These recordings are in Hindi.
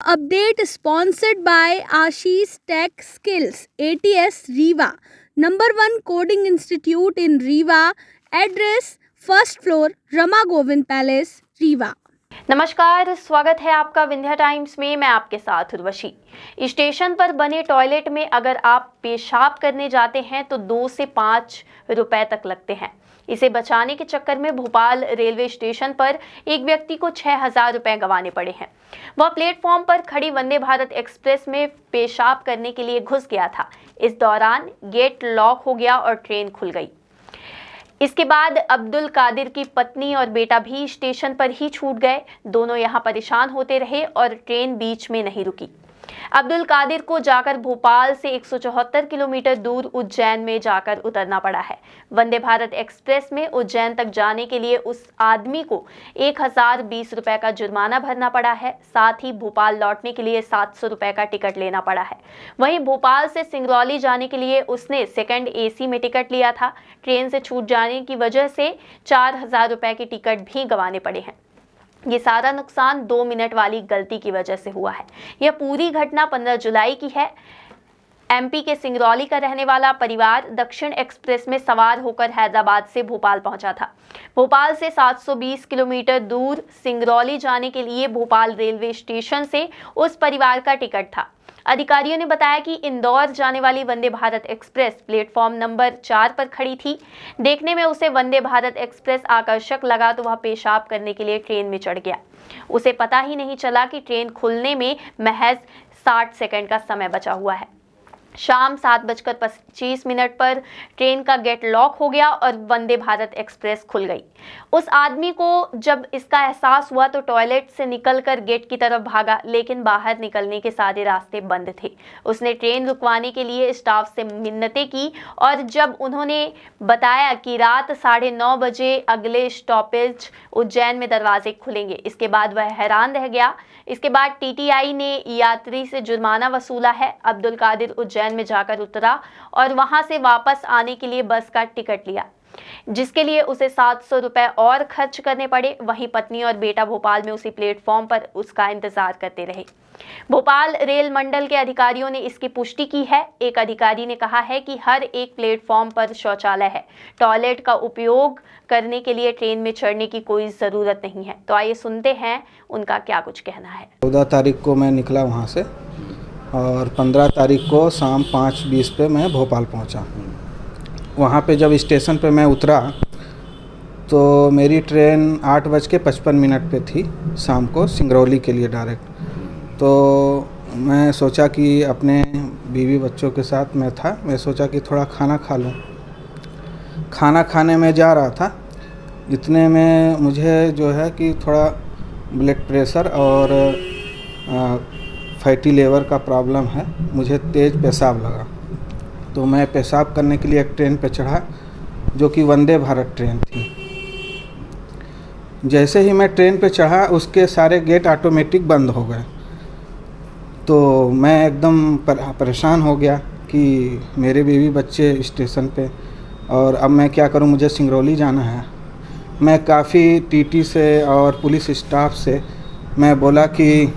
update sponsored by Ashish Tech Skills, ATS Rewa, number 1 coding institute in Rewa, address first floor, Rama Govind Palace, Rewa. नमस्कार, स्वागत है आपका विंध्या टाइम्स में। मैं आपके साथ उर्वशी। स्टेशन पर बने टॉयलेट में अगर आप पेशाब करने जाते हैं तो 2 से 5 रुपए तक लगते हैं। इसे बचाने के चक्कर में भोपाल रेलवे स्टेशन पर एक व्यक्ति को 6,000 रुपए गंवाने पड़े हैं। वह प्लेटफॉर्म पर खड़ी वंदे भारत एक्सप्रेस में पेशाब करने के लिए घुस गया था। इस दौरान गेट लॉक हो गया और ट्रेन खुल गई। इसके बाद अब्दुल कादिर की पत्नी और बेटा भी स्टेशन पर ही छूट गए। दोनों यहां परेशान होते रहे और ट्रेन बीच में नहीं रुकी। अब्दुल कादिर को जाकर भोपाल से 174 किलोमीटर दूर उज्जैन में जाकर उतरना पड़ा है। वंदे भारत एक्सप्रेस में उज्जैन तक जाने के लिए उस आदमी को 1020 रुपए का जुर्माना भरना पड़ा है। साथ ही भोपाल लौटने के लिए 700 रुपए का टिकट लेना पड़ा है। वहीं भोपाल से सिंगरौली जाने के लिए उसने सेकंड AC में टिकट लिया था। ट्रेन से छूट जाने की वजह से 4,000 रुपए के टिकट भी गंवाने पड़े हैं। ये सारा नुकसान 2 मिनट वाली गलती की वजह से हुआ है। यह पूरी घटना 15 जुलाई की है। MP के सिंगरौली का रहने वाला परिवार दक्षिण एक्सप्रेस में सवार होकर हैदराबाद से भोपाल पहुंचा था। भोपाल से 720 किलोमीटर दूर सिंगरौली जाने के लिए भोपाल रेलवे स्टेशन से उस परिवार का टिकट था। अधिकारियों ने बताया कि इंदौर जाने वाली Vande Bharat express platform number 4 पर खड़ी थी। देखने में उसे वंदे भारत एक्सप्रेस आकर्षक लगा तो वह पेशाब करने के लिए ट्रेन में चढ़ गया। उसे पता ही नहीं चला कि ट्रेन खुलने में महज 60 सेकंड का समय बचा हुआ है। शाम 7:25 पर ट्रेन का गेट लॉक हो गया और वंदे भारत एक्सप्रेस खुल गई। उस आदमी को जब इसका एहसास हुआ तो टॉयलेट से निकलकर गेट की तरफ भागा, लेकिन बाहर निकलने के सारे रास्ते बंद थे। उसने ट्रेन रुकवाने के लिए स्टाफ से मिन्नतें की और जब उन्होंने बताया कि रात 9:30 बजे अगले स्टॉपेज उज्जैन में दरवाजे खुलेंगे, इसके बाद वह हैरान रह गया। इसके बाद TTI ने यात्री से जुर्माना वसूला है। अब्दुल कादिर उज्जैन में जाकर उतरा और वहां से वापस आने के लिए बस का टिकट लिया, जिसके लिए उसे 700 रुपए और खर्च करने पड़े। वहीं पत्नी और बेटा भोपाल में उसी प्लेटफॉर्म पर उसका इंतजार करते रहे। भोपाल रेल मंडल के अधिकारियों ने इसकी पुष्टि की है। एक अधिकारी ने कहा है कि हर एक प्लेटफॉर्म पर शौचालय है। टॉयलेट का उपयोग करने के लिए ट्रेन में चढ़ने की कोई ज़रूरत नहीं है। तो आइए सुनते हैं उनका क्या कुछ कहना है। 14 तारीख को मैं निकला वहाँ से और 15 तारीख को शाम 5:20 पे मैं भोपाल पहुँचा। वहाँ पे जब स्टेशन पे मैं उतरा तो मेरी ट्रेन 8:55 पे थी शाम को सिंगरौली के लिए डायरेक्ट। तो मैं सोचा कि अपने बीवी बच्चों के साथ मैं सोचा कि थोड़ा खाना खा लूँ। खाना खाने में जा रहा था, इतने में मुझे जो है कि थोड़ा ब्लड प्रेशर और फैटी लीवर का प्रॉब्लम है। मुझे तेज़ पेशाब लगा तो मैं पेशाब करने के लिए एक ट्रेन पे चढ़ा जो कि वंदे भारत ट्रेन थी। जैसे ही मैं ट्रेन पे चढ़ा उसके सारे गेट ऑटोमेटिक बंद हो गए। तो मैं एकदम परेशान हो गया कि मेरे बीवी बच्चे स्टेशन पे और अब मैं क्या करूं, मुझे सिंगरौली जाना है। मैं काफ़ी TT से और पुलिस स्टाफ से मैं बोला कि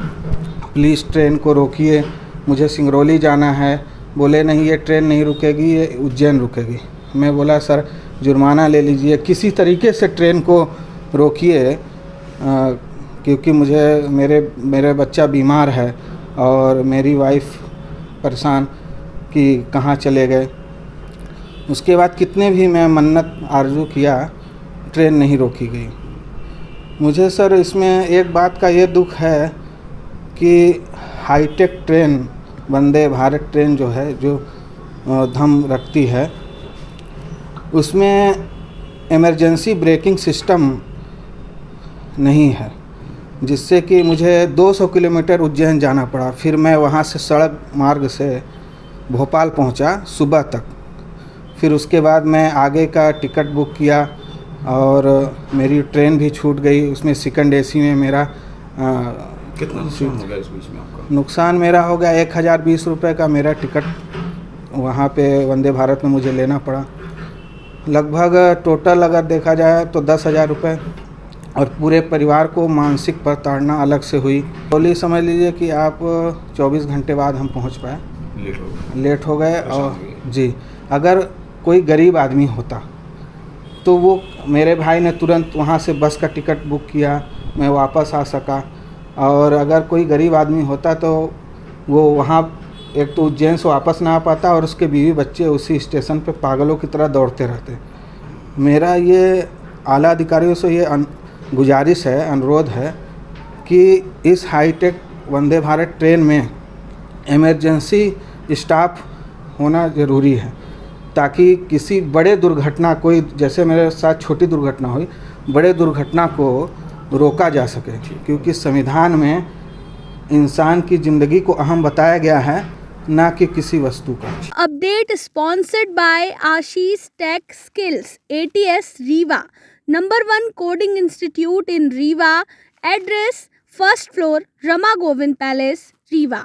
प्लीज़ ट्रेन को रोकिए, मुझे सिंगरौली जाना है। बोले नहीं, ये ट्रेन नहीं रुकेगी, ये उज्जैन रुकेगी। मैं बोला सर जुर्माना ले लीजिए, किसी तरीके से ट्रेन को रोकिए, क्योंकि मुझे मेरे बच्चा बीमार है और मेरी वाइफ परेशान कि कहाँ चले गए। उसके बाद कितने भी मैं मन्नत आरजू किया, ट्रेन नहीं रोकी गई। मुझे सर इसमें एक बात का ये दुख है कि hi tech train Vande Bharat train जो है, जो दम रखती है, उसमें इमरजेंसी ब्रेकिंग सिस्टम नहीं है, जिससे कि मुझे 200 किलोमीटर उज्जैन जाना पड़ा। फिर मैं वहाँ से सड़क मार्ग से भोपाल पहुँचा सुबह तक। फिर उसके बाद मैं आगे का टिकट बुक किया और मेरी ट्रेन भी छूट गई। उसमें सेकंड AC में मेरा कितना नुकसान हो गया इस बीच में आपका? नुकसान मेरा हो गया 1020 रुपये का मेरा टिकट वहाँ पे वंदे भारत में मुझे लेना पड़ा। लगभग टोटल अगर देखा जाए तो 10,000 रुपये और पूरे परिवार को मानसिक प्रताड़ना अलग से हुई। बोली समझ लीजिए कि आप 24 घंटे बाद हम पहुंच पाए, लेट हो गए। और जी, अगर कोई गरीब आदमी होता तो वो मेरे भाई ने तुरंत वहाँ से बस का टिकट बुक किया, मैं वापस आ सका। और अगर कोई गरीब आदमी होता तो वो वहाँ एक तो उज्जैन से वापस ना आ पाता और उसके बीवी बच्चे उसी स्टेशन पे पागलों की तरह दौड़ते रहते। मेरा ये आला अधिकारियों से ये गुजारिश है, अनुरोध है कि इस हाईटेक वंदे भारत ट्रेन में इमरजेंसी स्टाफ होना ज़रूरी है, ताकि किसी बड़े दुर्घटना, कोई जैसे मेरे साथ छोटी दुर्घटना हुई, बड़े दुर्घटना को रोका जा सके। क्योंकि संविधान में इंसान की ज़िंदगी को अहम बताया गया है, ना कि किसी वस्तु का। Update sponsored by Ashish Tech Skills, ATS Rewa, #1 coding institute in Rewa. Address: 1st floor, Rama Govind Palace, Rewa.